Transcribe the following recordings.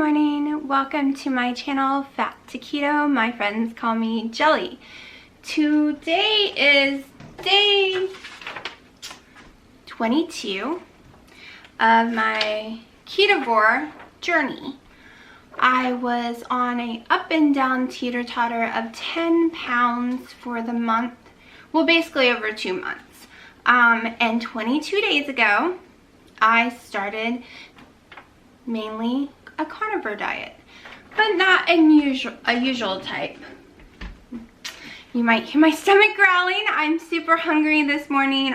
morning, welcome to my channel, Fat to Keto. My friends call me Jelly. Today is day 22 of my ketovore journey. I was on a up and down teeter-totter of 10 pounds for the month, well basically over 2 months. And 22 days ago, I started mainly a carnivore diet, but not a usual type. You might hear my stomach growling. I'm super hungry this morning.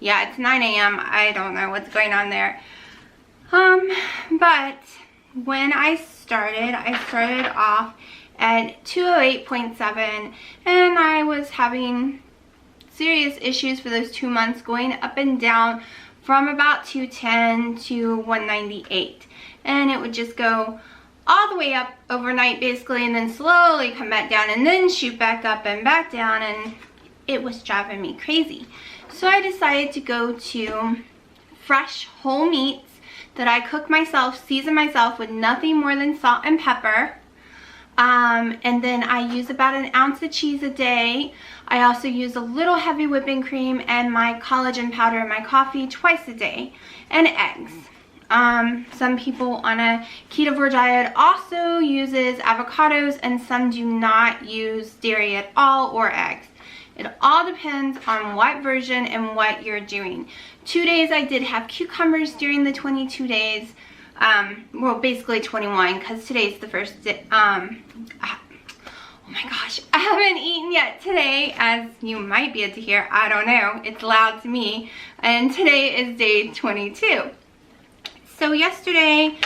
Yeah, it's 9 a.m. I don't know what's going on there. But when I started off at 208.7, and I was having serious issues for those 2 months, going up and down from about 210 to 198, and it would just go all the way up overnight basically, and then slowly come back down and then shoot back up and back down, and it was driving me crazy. So I decided to go to fresh whole meats that I cook myself, season myself with nothing more than salt and pepper. And then I use about 1 ounce of cheese a day. I also use a little heavy whipping cream and my collagen powder in my coffee twice a day, and eggs. Some people on a ketovore diet also uses avocados, and some do not use dairy at all or eggs. It all depends on what version and what you're doing. 2 days I did have cucumbers during the 22 days. Well, basically 21, because today's the first day. Oh my gosh, I haven't eaten yet today, as you might be able to hear. I don't know, it's loud to me. And today is day 22. So yesterday,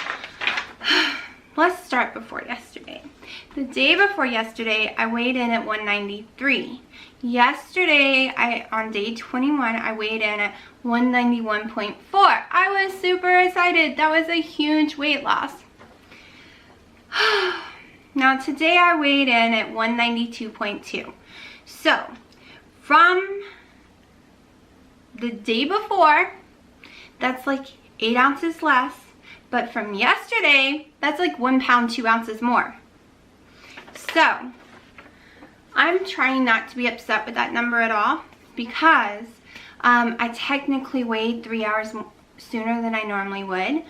let's start before yesterday. The day before yesterday, I weighed in at 193. Yesterday, on day 21, I weighed in at 191.4. I was super excited. That was a huge weight loss. Now today I weighed in at 192.2. So from the day before, that's like 8 ounces less, but from yesterday, that's like 1 pound, 2 ounces more. So I'm trying not to be upset with that number at all, because I technically weighed 3 hours sooner than I normally would.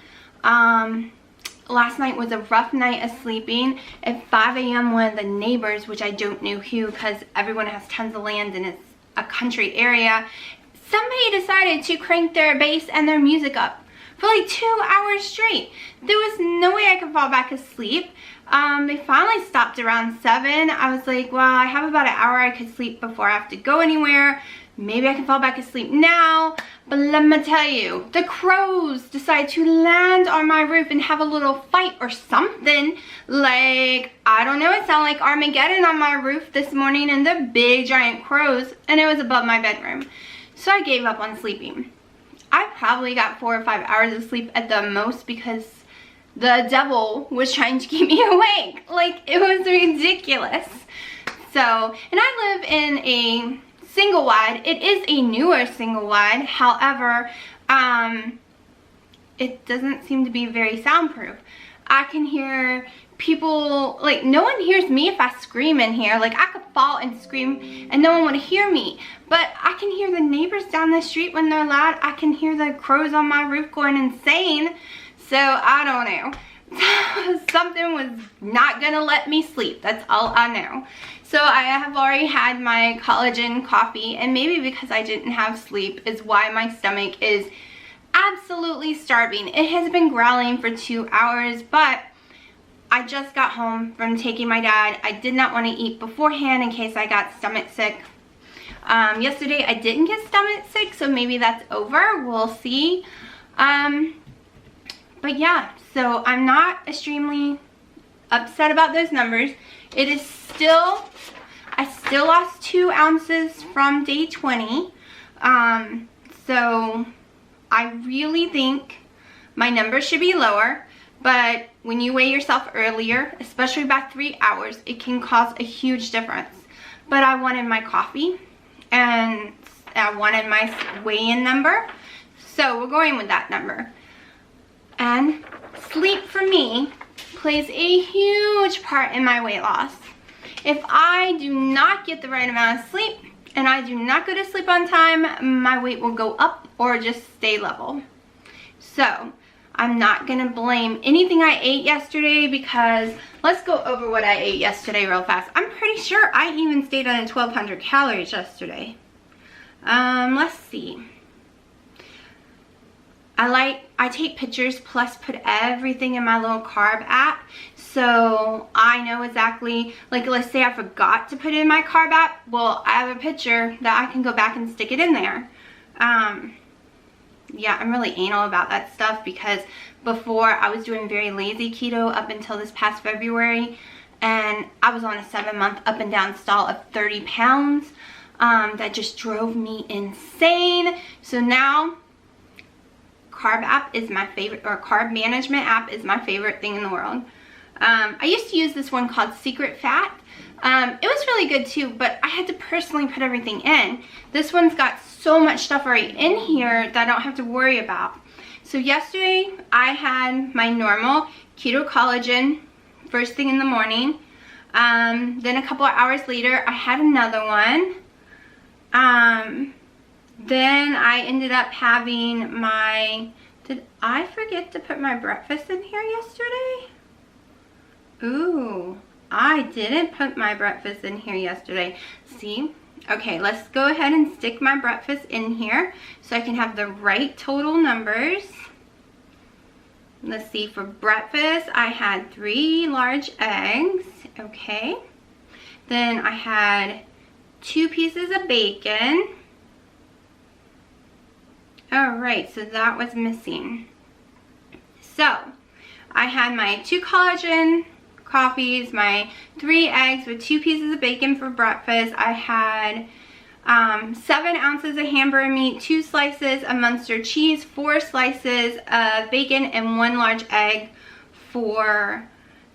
Last night was a rough night of sleeping. At 5 a.m. one of the neighbors, which I don't know who because everyone has tons of land and it's a country area, somebody decided to crank their bass and their music up for like 2 hours straight. There was no way I could fall back asleep. They finally stopped around 7. I was like, well, I have about 1 hour I could sleep before I have to go anywhere. Maybe I can fall back asleep now. But let me tell you, the crows decided to land on my roof and have a little fight or something. Like, I don't know, it sounded like Armageddon on my roof this morning, and the big giant crows, and it was above my bedroom. So I gave up on sleeping. I probably got 4 or 5 hours of sleep at the most, because the devil was trying to keep me awake. Like, it was ridiculous. So, and I live in a single wide. It is a newer single wide. However, it doesn't seem to be very soundproof. I can hear people, like, no one hears me if I scream in here. Like, I could fall and scream and no one would hear me. But I can hear the neighbors down the street when they're loud. I can hear the crows on my roof going insane. So, I don't know. Something was not gonna let me sleep. That's all I know. So I have already had my collagen coffee, and maybe because I didn't have sleep is why my stomach is absolutely starving. It has been growling for 2 hours, but I just got home from taking my dad. I did not want to eat beforehand in case I got stomach sick. Yesterday I didn't get stomach sick, so maybe that's over. We'll see. But yeah, so I'm not extremely upset about those numbers. It is still, I still lost 2 ounces from day 20. So I really think my numbers should be lower, but when you weigh yourself earlier, especially about 3 hours, it can cause a huge difference. But I wanted my coffee, and I wanted my weigh-in number, so we're going with that number. And sleep for me plays a huge part in my weight loss. If I do not get the right amount of sleep and I do not go to sleep on time, my weight will go up or just stay level. So I'm not gonna blame anything I ate yesterday, because let's go over what I ate yesterday real fast. I'm pretty sure I even stayed on 1,200 calories yesterday. Let's see. I take pictures plus put everything in my little carb app, so I know exactly, like let's say I forgot to put it in my carb app, well I have a picture that I can go back and stick it in there. Yeah, I'm really anal about that stuff, because before I was doing very lazy keto up until this past February, and I was on a 7-month up and down stall of 30 pounds. That just drove me insane. So now carb app is my favorite, or carb management app is my favorite thing in the world. I used to use this one called Secret Fat. It was really good too, but I had to personally put everything in. This one's got so much stuff right in here that I don't have to worry about. So yesterday I had my normal keto collagen first thing in the morning. Then a couple of hours later I had another one. Then I ended up having my, did I forget to put my breakfast in here yesterday? Ooh, I didn't put my breakfast in here yesterday. See? Okay, let's go ahead and stick my breakfast in here so I can have the right total numbers. Let's see, for breakfast I had 3 large eggs, okay. Then I had 2 pieces of bacon. Alright, so that was missing. So, I had my 2 collagen coffees, my 3 eggs with 2 pieces of bacon for breakfast. I had 7 ounces of hamburger meat, 2 slices of Munster cheese, 4 slices of bacon, and 1 large egg for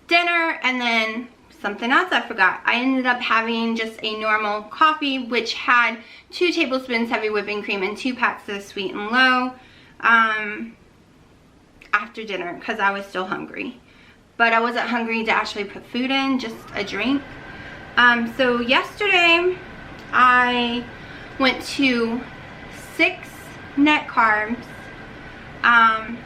dinner. And then something else I forgot. I ended up having just a normal coffee, which had 2 tablespoons heavy whipping cream and 2 packs of sweet and low after dinner, because I was still hungry. But I wasn't hungry to actually put food in, just a drink. So yesterday I went to 6 net carbs, and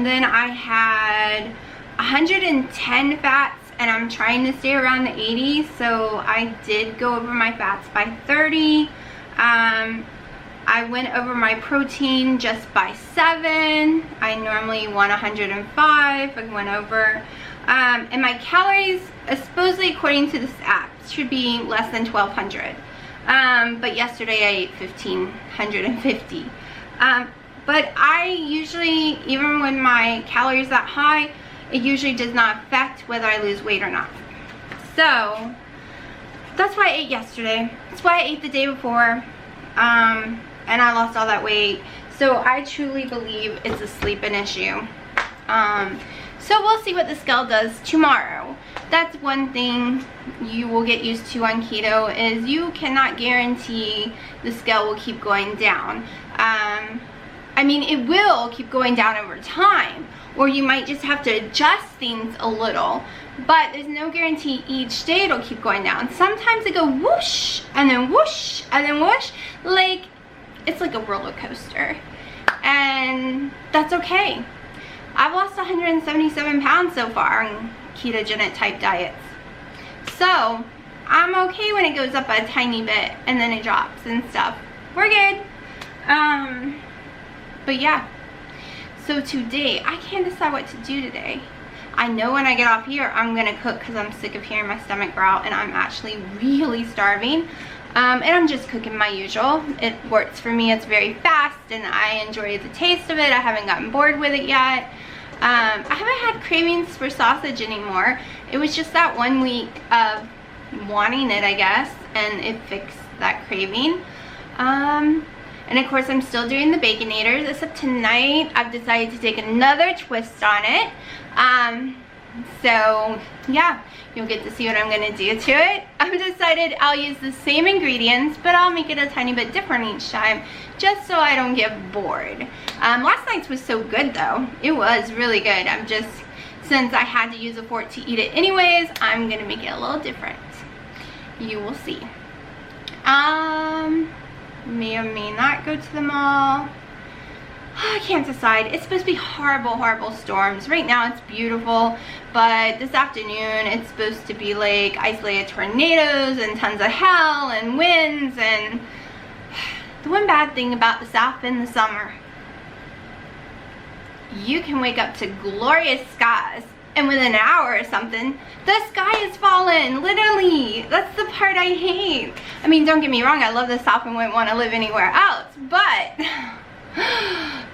then I had 110 fats, and I'm trying to stay around the 80, so I did go over my fats by 30. I went over my protein just by 7. I normally want 105. I went over. And my calories, supposedly according to this app, should be less than 1,200. But yesterday I ate 1,550. But I usually, even when my calories that high, it usually does not affect whether I lose weight or not. So that's why I ate yesterday. That's why I ate the day before. And I lost all that weight. So I truly believe it's a sleeping issue. So we'll see what the scale does tomorrow. That's one thing you will get used to on keto, is you cannot guarantee the scale will keep going down. I mean, it will keep going down over time, or you might just have to adjust things a little, but there's no guarantee each day it'll keep going down. Sometimes it go whoosh, and then whoosh, and then whoosh, like it's like a roller coaster, and that's okay. I've lost 177 pounds so far on ketogenic type diets, so I'm okay when it goes up a tiny bit and then it drops and stuff. We're good. But yeah, so today I can't decide what to do today. I know when I get off here I'm gonna cook, because I'm sick of hearing my stomach growl, and I'm actually really starving. And I'm just cooking my usual. It works for me. It's very fast and I enjoy the taste of it. I haven't gotten bored with it yet. I haven't had cravings for sausage anymore. It was just that 1 week of wanting it, I guess, and it fixed that craving. And of course I'm still doing the Baconators, except tonight I've decided to take another twist on it. So yeah, you'll get to see what I'm gonna do to it. I've decided I'll use the same ingredients, but I'll make it a tiny bit different each time, just so I don't get bored. Last night's was so good though. It was really good. since I had to use a fork to eat it anyways, I'm gonna make it a little different. You will see. May or may not go to the mall. I can't decide. It's supposed to be horrible storms. Right now it's beautiful, but this afternoon it's supposed to be like isolated tornadoes and tons of hail and winds. And the one bad thing about the South in the summer, you can wake up to glorious skies, and within an hour or something, the sky is falling, literally. That's the part I hate. I mean, don't get me wrong, I love the South and wouldn't want to live anywhere else, but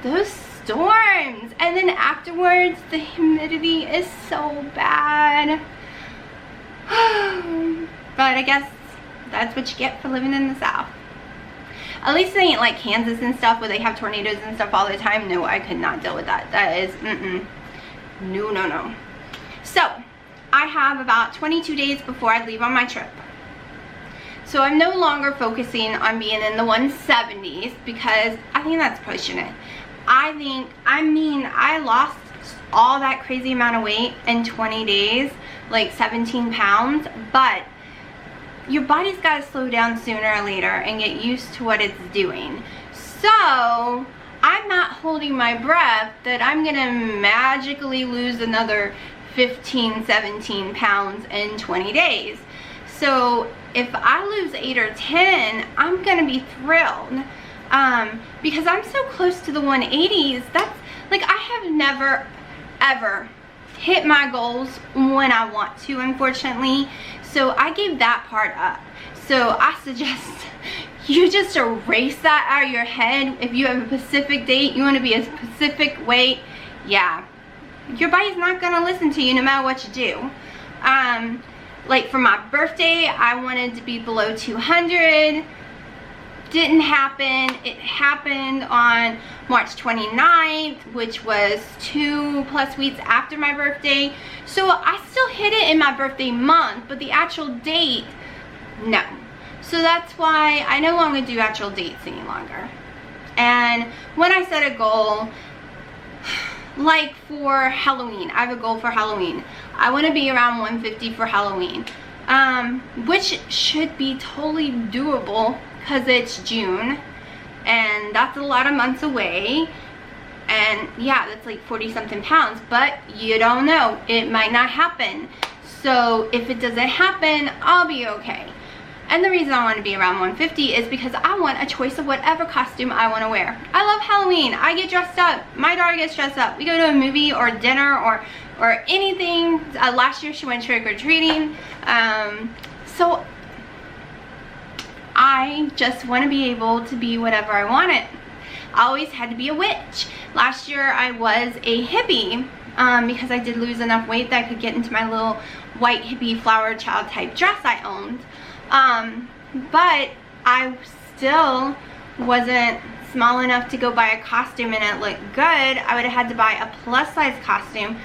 those storms, and then afterwards, the humidity is so bad. But I guess that's what you get for living in the South. At least it ain't like Kansas and stuff where they have tornadoes and stuff all the time. No, I could not deal with that. That is, no. So, I have about 22 days before I leave on my trip. So I'm no longer focusing on being in the 170s because I think that's pushing it. I lost all that crazy amount of weight in 20 days, like 17 pounds, but your body's got to slow down sooner or later and get used to what it's doing. So I'm not holding my breath that I'm gonna magically lose another 15, 17 pounds in 20 days. So if I lose 8 or 10, I'm gonna be thrilled, because I'm so close to the 180s. That's like, I have never ever hit my goals when I want to, unfortunately. So I gave that part up. So I suggest you just erase that out of your head. If you have a specific date, you want to be a specific weight, yeah, your body's not gonna listen to you no matter what you do. Like for my birthday, I wanted to be below 200. Didn't happen. It happened on March 29th, which was 2+ weeks after my birthday. So I still hit it in my birthday month, but the actual date, no. So that's why I no longer do actual dates any longer. And when I set a goal, like for Halloween, I have a goal for Halloween. I want to be around 150 for Halloween, which should be totally doable because it's June, and that's a lot of months away. And yeah, that's like 40-something pounds, but you don't know. It might not happen. So if it doesn't happen, I'll be okay. And the reason I want to be around 150 is because I want a choice of whatever costume I want to wear. I love Halloween. I get dressed up. My daughter gets dressed up. We go to a movie or dinner or anything. Last year she went trick-or-treating. So I just want to be able to be whatever I wanted. I always had to be a witch. Last year I was a hippie because I did lose enough weight that I could get into my little white hippie flower child type dress I owned. But I still wasn't small enough to go buy a costume and it looked good. I would have had to buy a plus size costume,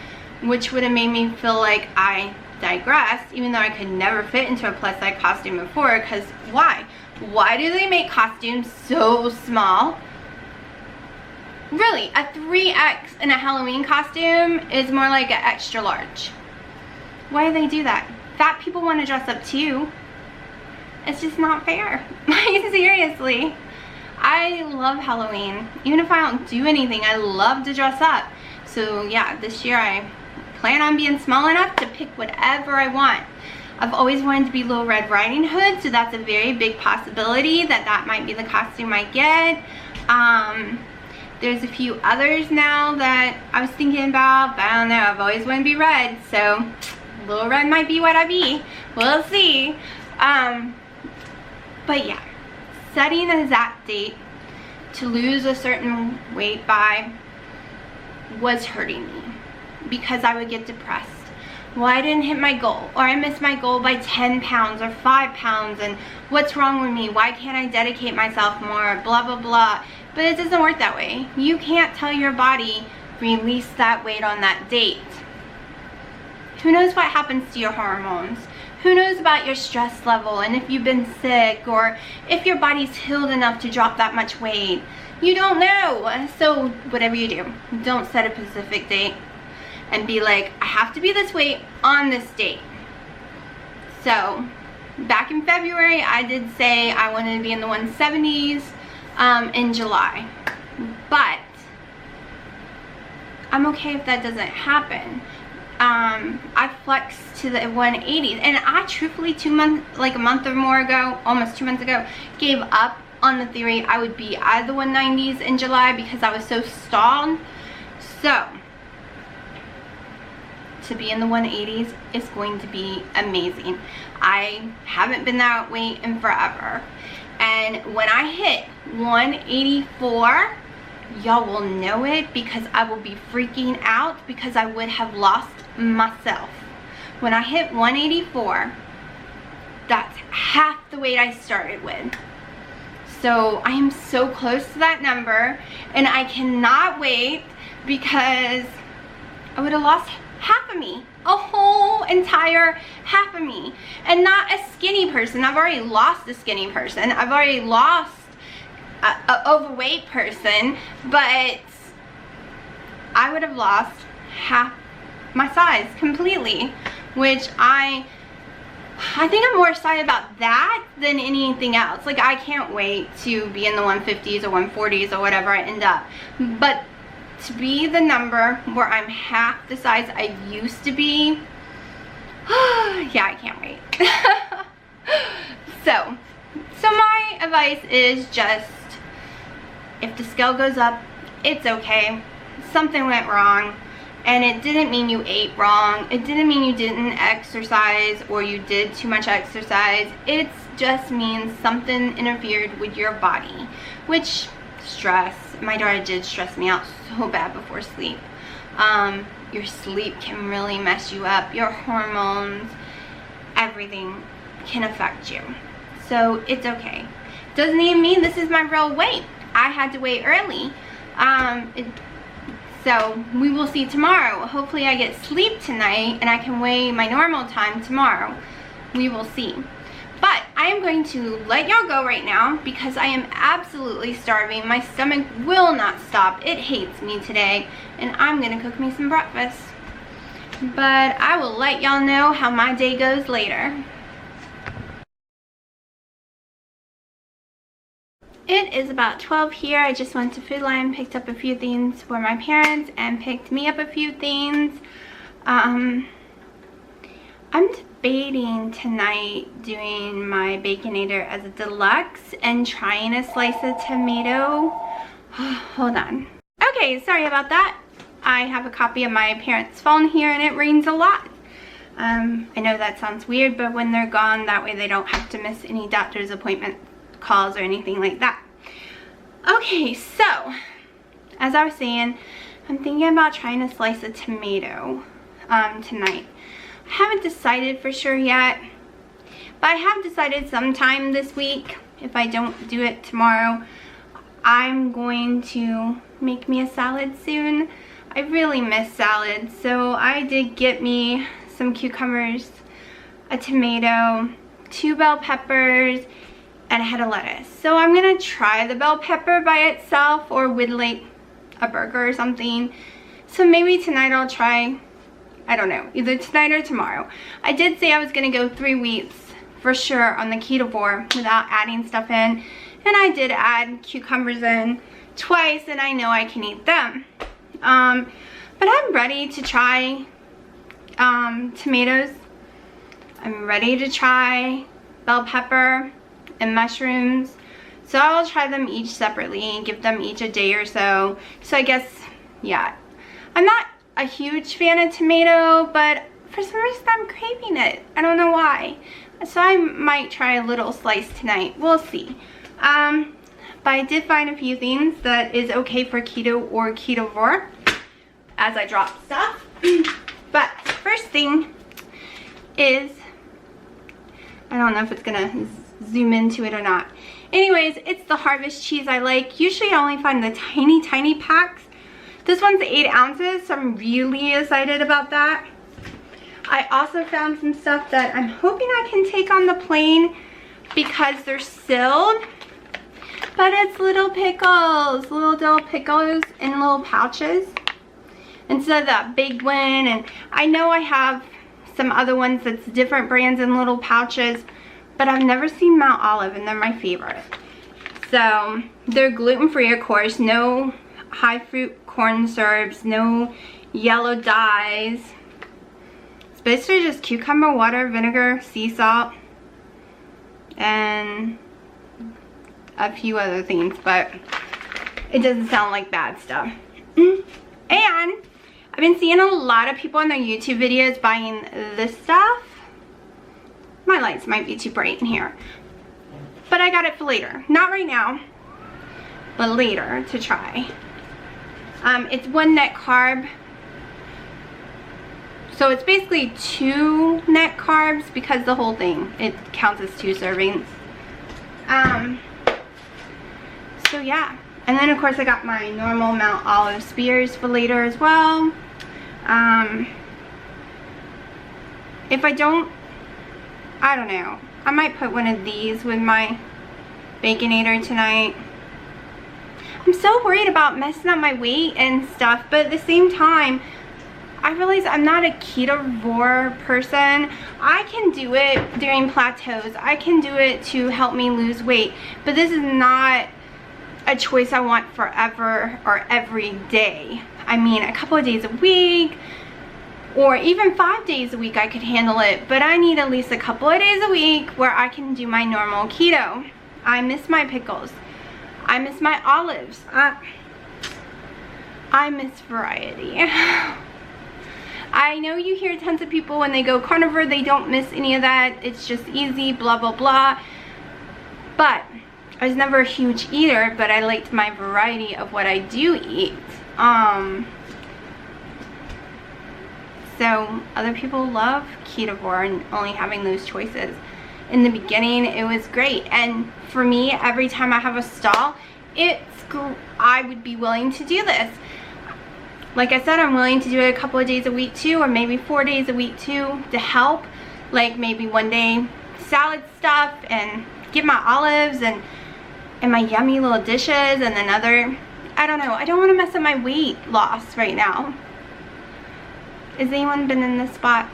which would have made me feel like I digressed, even though I could never fit into a plus size costume before. Because why? Why do they make costumes so small? Really, a 3X in a Halloween costume is more like an extra large. Why do they do that? Fat people want to dress up too. It's just not fair. Like, seriously. I love Halloween. Even if I don't do anything, I love to dress up. So yeah, this year I plan on being small enough to pick whatever I want. I've always wanted to be Little Red Riding Hood, so that's a very big possibility that that might be the costume I get. There's a few others now that I was thinking about, but I don't know. I've always wanted to be red, so Little Red might be what I be. We'll see. But yeah, setting an exact date to lose a certain weight by was hurting me because I would get depressed. Well, I didn't hit my goal, or I missed my goal by 10 pounds or 5 pounds, and what's wrong with me? Why can't I dedicate myself more? Blah, blah, blah. But it doesn't work that way. You can't tell your body, release that weight on that date. Who knows what happens to your hormones? Who knows about your stress level and if you've been sick or if your body's healed enough to drop that much weight? You don't know. So whatever you do, don't set a specific date. and be like, I have to be this weight on this date. So back in February, I did say I wanted to be in the 170s in July, but I'm okay if that doesn't happen. I flexed to the 180s, and I truthfully like a month or more ago, almost 2 months ago, gave up on the theory I would be at the 190s in July because I was so stalled. So to be in the 180s is going to be amazing. I haven't been that weight in forever, and when I hit 184, y'all will know it because I will be freaking out because I would have lost myself. When I hit 184, that's half the weight I started with. So I am so close to that number, and I cannot wait because I would have lost half of me, a whole entire half of me, and not a skinny person. I've already lost a skinny person. I've already lost an overweight person, but I would have lost half my size completely, which I think I'm more excited about that than anything else. Like, I can't wait to be in the 150s or 140s or whatever I end up, but to be the number where I'm half the size I used to be, yeah, I can't wait. So my advice is just, if the scale goes up, it's okay. Something went wrong, and it didn't mean you ate wrong. It didn't mean you didn't exercise or you did too much exercise. It just means something interfered with your body, which stress. My daughter did stress me out so bad before sleep. Your sleep can really mess you up. Your hormones, everything can affect you. So it's okay. Doesn't even mean this is my real weight. I had to wait early. So we will see tomorrow. Hopefully I get sleep tonight and I can weigh my normal time tomorrow. We will see. But I am going to let y'all go right now because I am absolutely starving. My stomach will not stop. It hates me today, and I'm gonna cook me some breakfast. But I will let y'all know how my day goes later. It is about 12 here. I just went to Food Lion, picked up a few things for my parents, and picked me up a few things. I'm debating tonight doing my Baconator as a deluxe and trying a slice of tomato. Hold on. Okay, sorry about that. I have a copy of my parents' phone here and it rains a lot. I know that sounds weird, but when they're gone, that way they don't have to miss any doctor's appointment calls or anything like that. Okay, so as I was saying, I'm thinking about trying a slice of tomato tonight. I haven't decided for sure yet, but I have decided sometime this week, if I don't do it tomorrow, I'm going to make me a salad soon. I really miss salad, so I did get me some cucumbers, a tomato, 2 bell peppers, and a head of lettuce. So I'm gonna try the bell pepper by itself or with like a burger or something. So maybe tonight I'll try, I don't know, either tonight or tomorrow. I did say I was gonna go 3 weeks for sure on the ketovore without adding stuff in, and I did add cucumbers in twice, and I know I can eat them. But I'm ready to try tomatoes. I'm ready to try bell pepper and mushrooms. So I'll try them each separately and give them each a day or so. So I guess, yeah. I'm not a huge fan of tomato, but for some reason I'm craving it. I don't know why. So I might try a little slice tonight. We'll see. But I did find a few things that is okay for keto or ketovore as I drop stuff. But first thing is, I don't know if it's gonna zoom into it or not. Anyways, it's the Harvest cheese I like. Usually I only find the tiny packs. This one's 8 ounces, so I'm really excited about that. I also found some stuff that I'm hoping I can take on the plane because they're sealed. But it's little pickles, little dill pickles in little pouches. instead of that big one. And I know I have some other ones that's different brands in little pouches, but I've never seen Mount Olive, and they're my favorite. So they're gluten-free, of course, no high fruit corn syrups, no yellow dyes. It's basically just cucumber water, vinegar, sea salt, and a few other things, but it doesn't sound like bad stuff. And I've been seeing a lot of people on their YouTube videos buying this stuff. My lights might be too bright in here, but I got it for later. Not right now, but later to try. It's 1 net carb. So it's basically 2 net carbs because the whole thing, it counts as 2 servings. So yeah. And then of course I got my normal Mount Olive spears for later as well. If I don't know. I might put one of these with my Baconator tonight. I'm so worried about messing up my weight and stuff, but at the same time, I realize I'm not a ketovore person. I can do it during plateaus. I can do it to help me lose weight, but this is not a choice I want forever or every day. I mean, a couple of days a week, or even 5 days a week I could handle it, but I need at least a couple of days a week where I can do my normal keto. I miss my pickles. I miss my olives. I miss variety. I know you hear tons of people when they go carnivore, they don't miss any of that. It's just easy, blah, blah, blah. But I was never a huge eater, but I liked my variety of what I do eat. So other people love ketovore and only having those choices. In the beginning, it was great. And for me, every time I have a stall, I would be willing to do this. Like I said, I'm willing to do it a couple of days a week too, or maybe 4 days a week too, to help. Like maybe one day salad stuff and get my olives and my yummy little dishes, and then other, I don't know. I don't want to mess up my weight loss right now. Has anyone been in this spot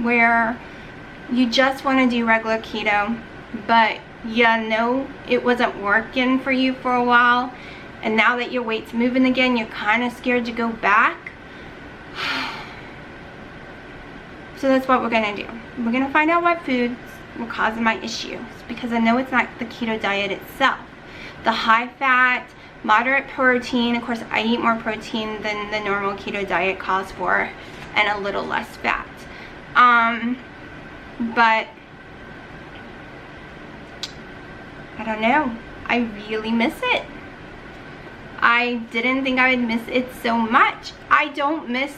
where you just want to do regular keto, but you know it wasn't working for you for a while, and now that your weight's moving again, you're kind of scared to go back? So that's what we're going to do. We're going to find out what foods were causing my issues, because I know it's not the keto diet itself. The high fat, moderate protein, of course I eat more protein than the normal keto diet calls for, and a little less fat. But I don't know. I really miss it. I didn't think I would miss it so much. I don't miss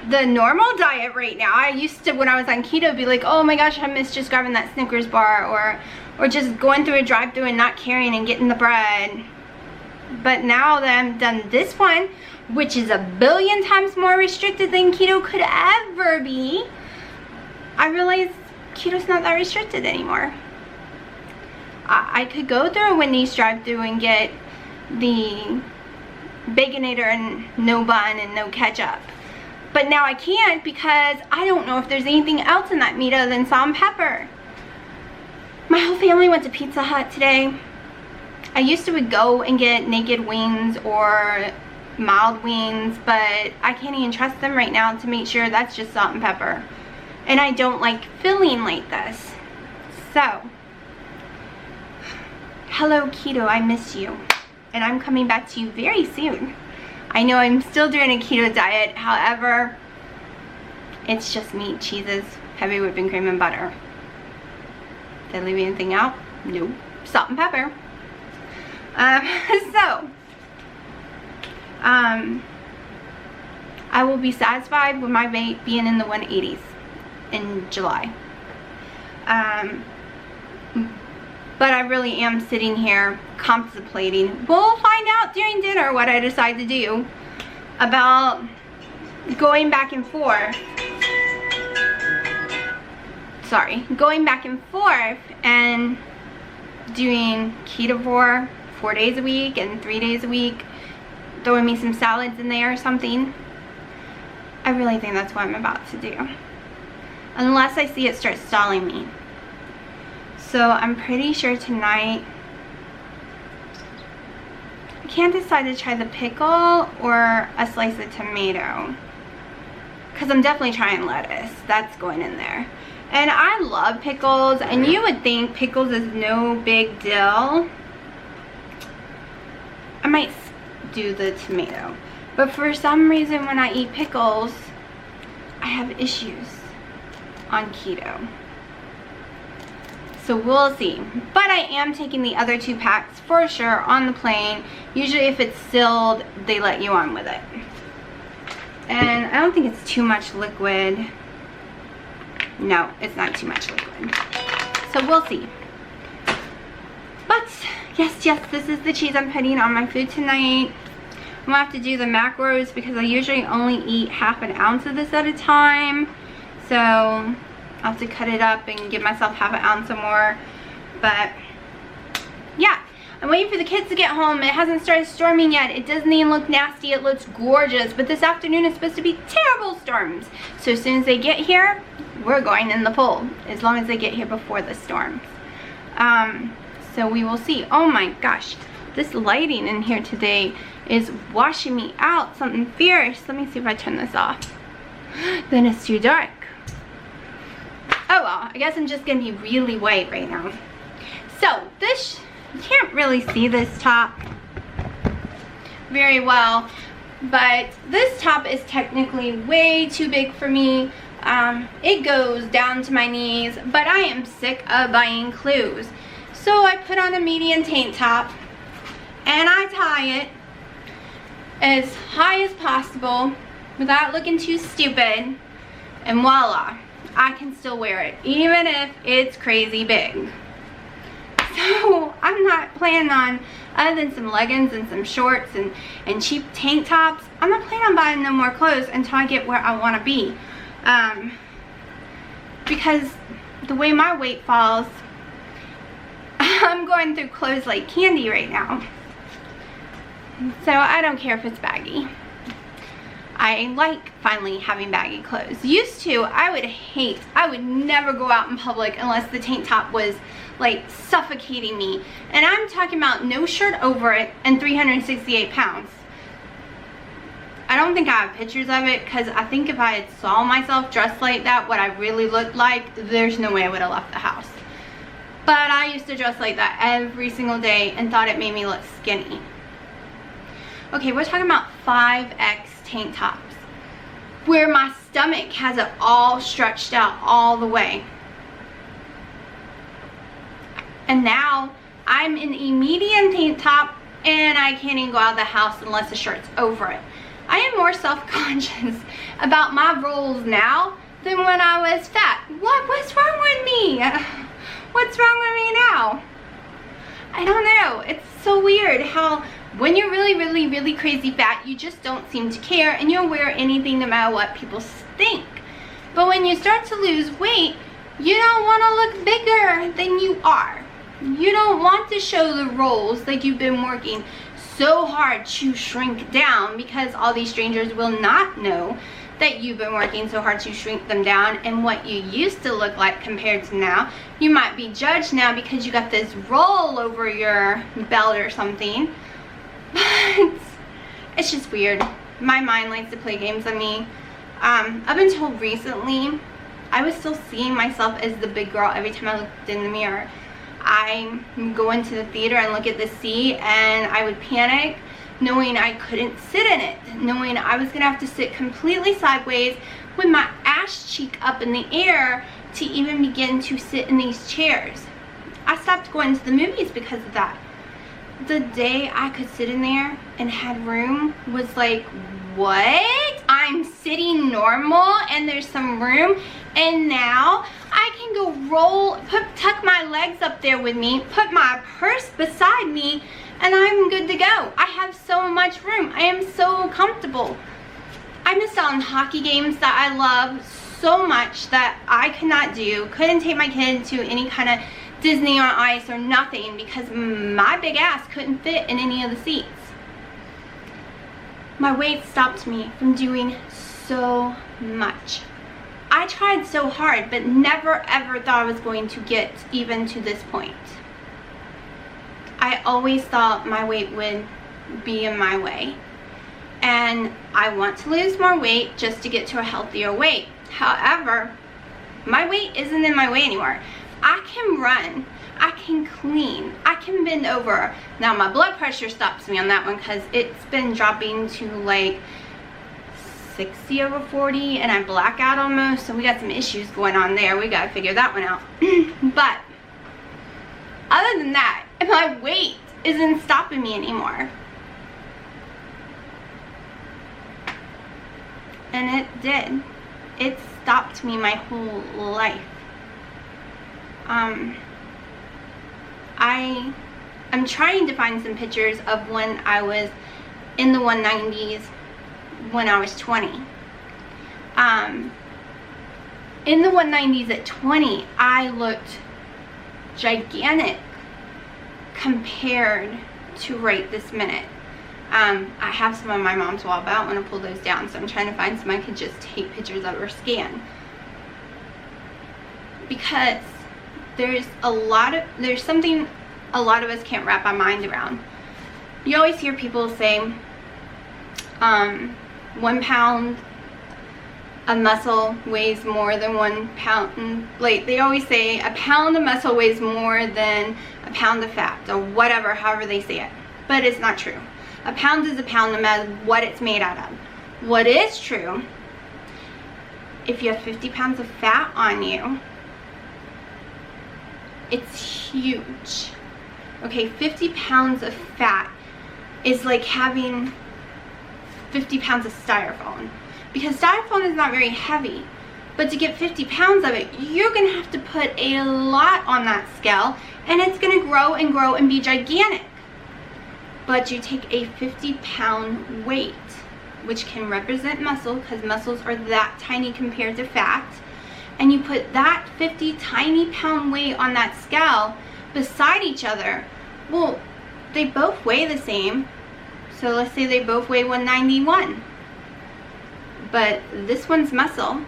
the normal diet right now. I used to, when I was on keto, be like, oh my gosh, I miss just grabbing that Snickers bar, or just going through a drive-thru and not carrying and getting the bread. But now that I'm done this one, which is a billion times more restricted than keto could ever be, I realize keto's not that restricted anymore. I could go through a Wendy's drive-thru and get the Baconator and no bun and no ketchup. But now I can't, because I don't know if there's anything else in that meat other than salt and pepper. My whole family went to Pizza Hut today. I used to would go and get naked wings or mild wings, but I can't even trust them right now to make sure that's just salt and pepper. And I don't like filling like this. So, hello keto, I miss you. And I'm coming back to you very soon. I know I'm still doing a keto diet, however, it's just meat, cheeses, heavy whipping cream, and butter. Did I leave anything out? Nope. Salt and pepper. I will be satisfied with my weight being in the 180s in July. But I really am sitting here contemplating. We'll find out during dinner what I decide to do about going back and forth. Going back and forth and doing ketovore 4 days a week and 3 days a week, throwing me some salads in there or something. I really think that's what I'm about to do. Unless I see it start stalling me. So I'm pretty sure tonight, I can't decide to try the pickle or a slice of tomato. Because I'm definitely trying lettuce. That's going in there. And I love pickles, and you would think pickles is no big deal. I might do the tomato. But for some reason when I eat pickles, I have issues on keto. So we'll see. But I am taking the other 2 packs for sure on the plane. Usually if it's sealed, they let you on with it. And I don't think it's too much liquid. No, it's not too much liquid. So we'll see. But yes, this is the cheese I'm putting on my food tonight. I'm gonna have to do the macros because I usually only eat half an ounce of this at a time. So I'll have to cut it up and give myself half an ounce or more. But yeah, I'm waiting for the kids to get home. It hasn't started storming yet. It doesn't even look nasty. It looks gorgeous. But this afternoon is supposed to be terrible storms. So as soon as they get here, we're going in the pool. As long as they get here before the storms. So we will see. Oh my gosh. This lighting in here today is washing me out. Something fierce. Let me see if I turn this off. Then it's too dark. Oh well, I guess I'm just gonna be really white right now. So this, you can't really see this top very well, but this top is technically way too big for me. It goes down to my knees, but I am sick of buying clothes. So I put on a medium tank top and I tie it as high as possible without looking too stupid, and voila, I can still wear it even if it's crazy big. So I'm not planning on, other than some leggings and some shorts and cheap tank tops, I'm not planning on buying no more clothes until I get where I want to be. Because the way my weight falls, I'm going through clothes like candy right now. So I don't care if it's baggy. I like finally having baggy clothes. Used to, I would never go out in public unless the tank top was like suffocating me. And I'm talking about no shirt over it and 368 pounds. I don't think I have pictures of it because I think if I had saw myself dressed like that, what I really looked like, there's no way I would have left the house. But I used to dress like that every single day and thought it made me look skinny. Okay, we're talking about 5X tank tops where my stomach has it all stretched out all the way. And now I'm in a medium tank top and I can't even go out of the house unless the shirt's over it. I am more self-conscious about my rolls now than when I was fat. What's wrong with me? What's wrong with me now? I don't know. It's so weird how when you're really crazy fat, you just don't seem to care and you'll wear anything no matter what people think. But when you start to lose weight, you don't want to look bigger than you are. You don't want to show the rolls like you've been working so hard to shrink down, because all these strangers will not know that you've been working so hard to shrink them down and what you used to look like compared to now. You might be judged now because you got this roll over your belt or something. But it's just weird. My mind likes to play games on me. Up until recently, I was still seeing myself as the big girl every time I looked in the mirror. I go into the theater and look at the seat and I would panic knowing I couldn't sit in it, knowing I was gonna have to sit completely sideways with my ass cheek up in the air to even begin to sit in these chairs. I stopped going to the movies because of that. The day I could sit in there and had room was like, what? I'm sitting normal and there's some room, and now I can go tuck my legs up there with me, put my purse beside me, and I'm good to go. I have so much room. I am so comfortable. I missed out on hockey games that I love so much that I could not do. Couldn't take my kid to any kind of Disney on Ice or nothing because my big ass couldn't fit in any of the seats. My weight stopped me from doing so much. I tried so hard, but never ever thought I was going to get even to this point. I always thought my weight would be in my way. And I want to lose more weight just to get to a healthier weight. However, my weight isn't in my way anymore. I can run, I can clean, I can bend over. Now my blood pressure stops me on that one because it's been dropping to like 60/40 and I black out almost, so we got some issues going on there. We gotta figure that one out. But other than that, my weight isn't stopping me anymore. And it did. It stopped me my whole life. I'm trying to find some pictures of when I was in the 190s when I was 20. In the 190s at 20, I looked gigantic compared to right this minute. I have some of my mom's wall, but I don't want to pull those down, so I'm trying to find some I could just take pictures of or scan. Because there's something a lot of us can't wrap our mind around. You always hear people say 1 pound of muscle weighs more than 1 pound, like they always say a pound of muscle weighs more than a pound of fat, or whatever, however they say it. But it's not true. A pound is a pound no matter what it's made out of. What is true, if you have 50 pounds of fat on you, it's huge. Okay, 50 pounds of fat is like having 50 pounds of styrofoam. Because styrofoam is not very heavy. But to get 50 pounds of it, you're going to have to put a lot on that scale. And it's going to grow and grow and be gigantic. But you take a 50-pound weight, which can represent muscle, because muscles are that tiny compared to fat, and you put that 50 tiny pound weight on that scale beside each other. Well, they both weigh the same, so let's say they both weigh 191, but this one's muscle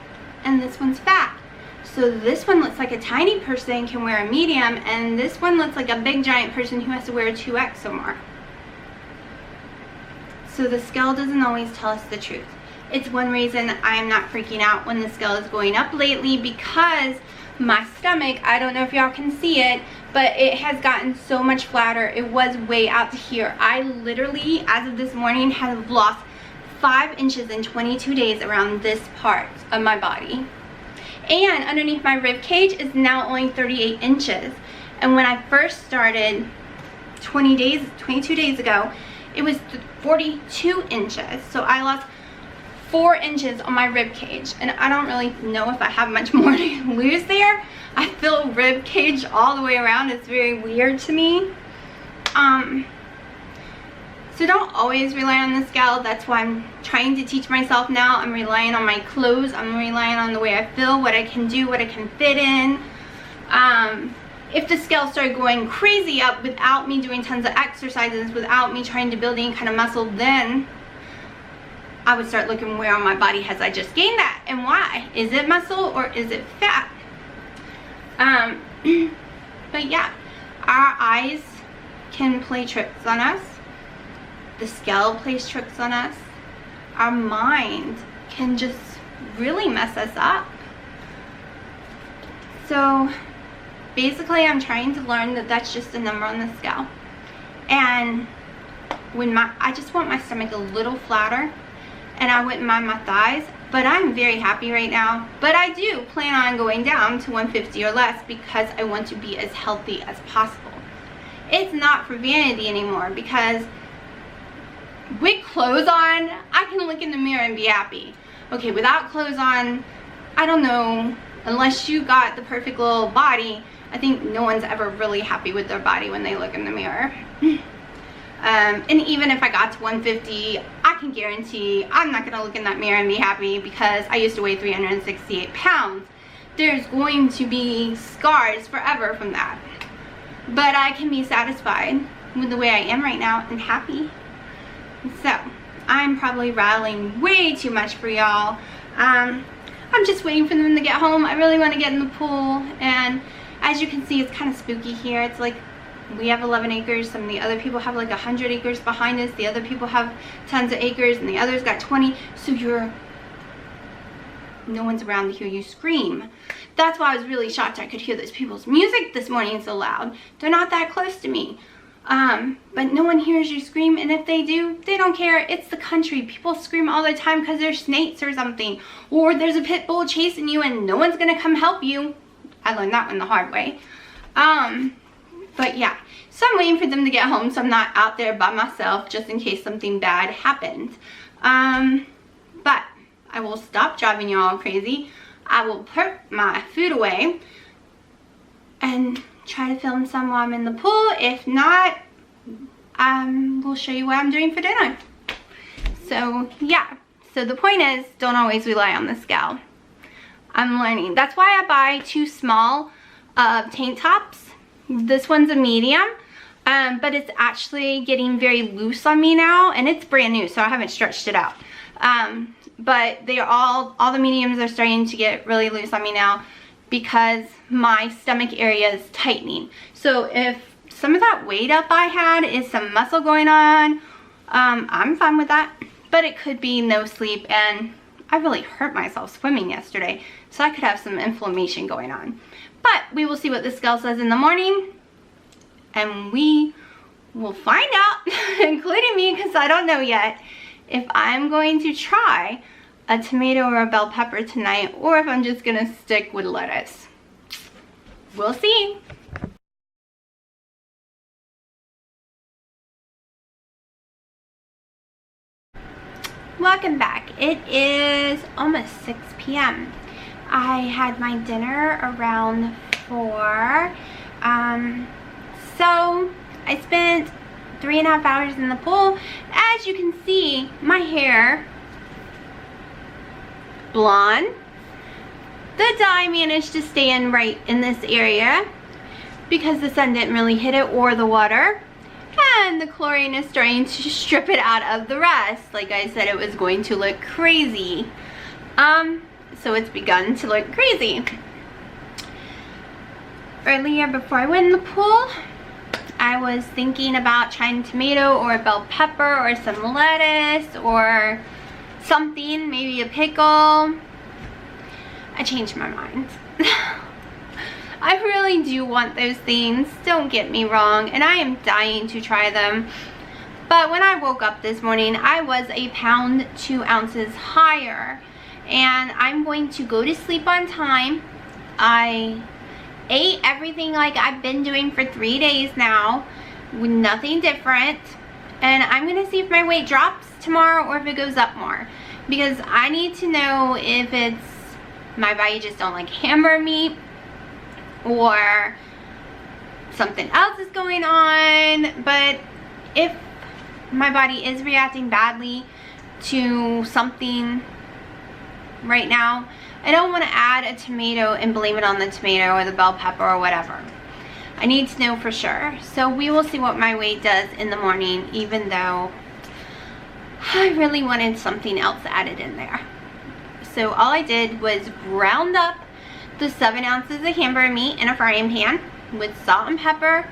and this one's fat. So this one looks like a tiny person can wear a medium, and this one looks like a big giant person who has to wear a 2X or more. So the scale doesn't always tell us the truth. It's one reason I'm not freaking out when the scale is going up lately, because my stomach, I don't know if y'all can see it, but it has gotten so much flatter. It was way out to here. I literally, as of this morning, have lost 5 inches in 22 days around this part of my body. And underneath my rib cage is now only 38 inches. And when I first started 22 days ago, it was 42 inches. So I lost 4 inches on my rib cage, and I don't really know if I have much more to lose there. I feel rib cage all the way around. It's very weird to me. So don't always rely on the scale. That's why I'm trying to teach myself now. I'm relying on my clothes. I'm relying on the way I feel, what I can do, what I can fit in. If the scale started going crazy up without me doing tons of exercises, without me trying to build any kind of muscle, then I would start looking where on my body has I just gained that, and why? Is it muscle or is it fat? But yeah, our eyes can play tricks on us. The scale plays tricks on us. Our mind can just really mess us up. So basically, I'm trying to learn that that's just a number on the scale. And when I just want my stomach a little flatter, and I wouldn't mind my thighs, but I'm very happy right now. But I do plan on going down to 150 or less because I want to be as healthy as possible. It's not for vanity anymore, because with clothes on, I can look in the mirror and be happy. Okay, without clothes on, I don't know, unless you got the perfect little body, I think no one's ever really happy with their body when they look in the mirror. And even if I got to 150, I can guarantee I'm not going to look in that mirror and be happy, because I used to weigh 368 pounds. There's going to be scars forever from that. But I can be satisfied with the way I am right now and happy. So, I'm probably rattling way too much for y'all. I'm just waiting for them to get home. I really want to get in the pool, and as you can see, it's kind of spooky here. It's like we have 11 acres. Some of the other people have like 100 acres behind us. The other people have tons of acres, and the others got 20. So no one's around to hear you scream. That's why I was really shocked I could hear those people's music this morning so loud. They're not that close to me. But no one hears you scream, and if they do, they don't care. It's the country. People scream all the time because there's snakes or something, or there's a pit bull chasing you and no one's gonna come help you. I learned that one the hard way. But yeah, so I'm waiting for them to get home so I'm not out there by myself just in case something bad happens. But I will stop driving you all crazy. I will put my food away and try to film some while I'm in the pool. If not, we'll show you what I'm doing for dinner. So yeah, so the point is, don't always rely on the scale. I'm learning. That's why I buy 2 small tank tops. This one's a medium, but it's actually getting very loose on me now, and it's brand new, so I haven't stretched it out. But they're all the mediums are starting to get really loose on me now, because my stomach area is tightening. So if some of that weight up I had is some muscle going on, I'm fine with that. But it could be no sleep, and I really hurt myself swimming yesterday, so I could have some inflammation going on. But we will see what the scale says in the morning, and we will find out, including me, because I don't know yet, if I'm going to try a tomato or a bell pepper tonight, or if I'm just gonna stick with lettuce. We'll see. Welcome back. It is almost 6 p.m. I had my dinner around 4. So I spent 3.5 hours in the pool. As you can see, my hair, blonde. The dye managed to stay in right in this area because the sun didn't really hit it, or the water. And the chlorine is starting to strip it out of the rest. Like I said, it was going to look crazy. So it's begun to look crazy. Earlier, before I went in the pool, I was thinking about trying tomato or a bell pepper or some lettuce or something, maybe a pickle. I changed my mind. I really do want those things, don't get me wrong, and I am dying to try them. But when I woke up this morning, I was 1 pound 2 ounces higher, and I'm going to go to sleep on time. I ate everything like I've been doing for 3 days now, with nothing different, and I'm gonna see if my weight drops tomorrow or if it goes up more, because I need to know if it's my body just don't like hamburger meat, or something else is going on. But if my body is reacting badly to something right now, I don't want to add a tomato and blame it on the tomato or the bell pepper or whatever. I need to know for sure. So we will see what my weight does in the morning, even though I really wanted something else added in there. So all I did was ground up the 7 ounces of hamburger meat in a frying pan with salt and pepper,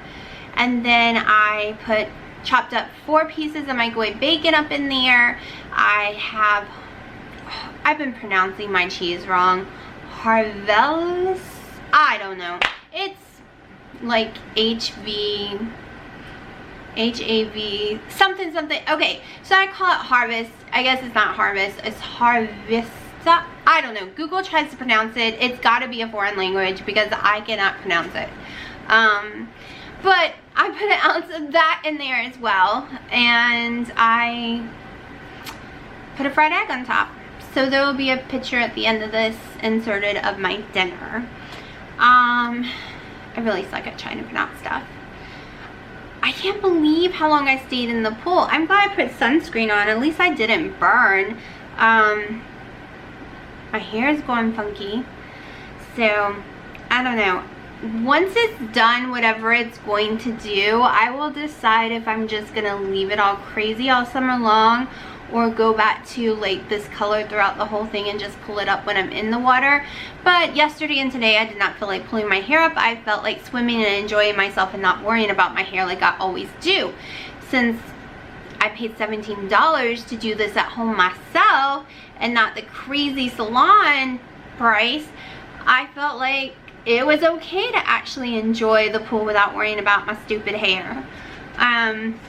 and then I chopped up 4 pieces of microwave bacon up in there. I've been pronouncing my cheese wrong. Harvelles, I don't know. It's like HAV, something. Okay, so I call it harvest. I guess it's not harvest, it's harvesta. I don't know. Google tries to pronounce it. It's got to be a foreign language because I cannot pronounce it. But I put 1 ounce of that in there as well, and I put a fried egg on top. So there will be a picture at the end of this inserted of my dinner. I really suck at trying to pronounce stuff. I can't believe how long I stayed in the pool. I'm glad I put sunscreen on. At least I didn't burn. My hair is going funky. So, I don't know. Once it's done, whatever it's going to do, I will decide if I'm just going to leave it all crazy all summer long, or go back to like this color throughout the whole thing and just pull it up when I'm in the water. But yesterday and today I did not feel like pulling my hair up. I felt like swimming and enjoying myself and not worrying about my hair like I always do. Since I paid $17 to do this at home myself and not the crazy salon price, I felt like it was okay to actually enjoy the pool without worrying about my stupid hair. And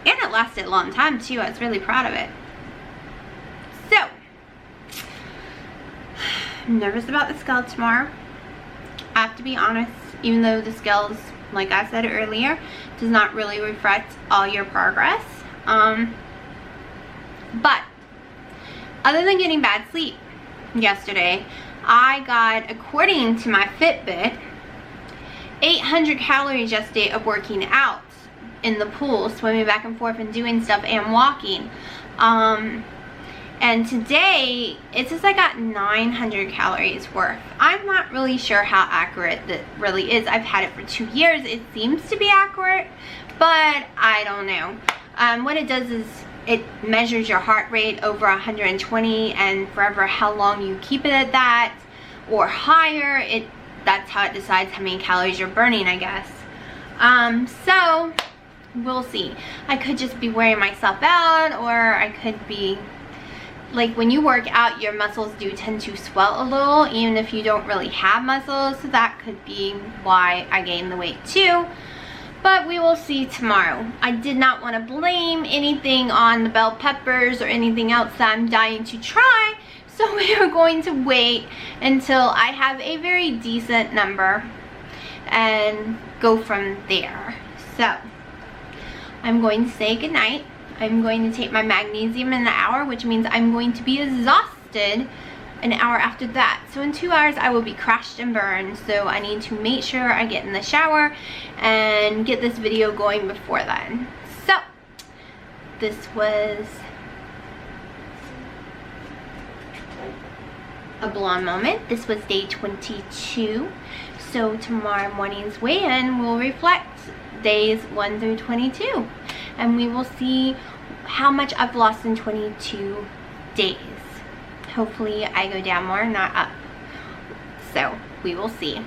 it lasted a long time too. I was really proud of it. So, I'm nervous about the scale tomorrow. I have to be honest, even though the scales, like I said earlier, does not really reflect all your progress. But other than getting bad sleep yesterday, I got, according to my Fitbit, 800 calories yesterday of working out in the pool, swimming back and forth and doing stuff and walking. And today it says I got 900 calories worth. I'm not really sure how accurate that really is. I've had it for 2 years. It seems to be accurate, but I don't know. What it does is it measures your heart rate over 120, and forever how long you keep it at that or higher, that's how it decides how many calories you're burning, I guess. So we'll see. I could just be wearing myself out, or I could be, like, when you work out, your muscles do tend to swell a little, even if you don't really have muscles, so that could be why I gained the weight too. But we will see tomorrow. I did not want to blame anything on the bell peppers or anything else that I'm dying to try, so we are going to wait until I have a very decent number and go from there. So, I'm going to say goodnight. I'm going to take my magnesium in the hour, which means I'm going to be exhausted an hour after that. So in 2 hours I will be crashed and burned. So I need to make sure I get in the shower and get this video going before then. So this was a blonde moment. This was day 22. So tomorrow morning's weigh-in will reflect days 1 through 22. And we will see how much I've lost in 22 days. Hopefully I go down more, not up. So we will see.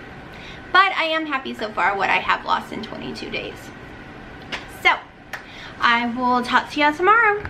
But I am happy so far what I have lost in 22 days. So I will talk to y'all tomorrow.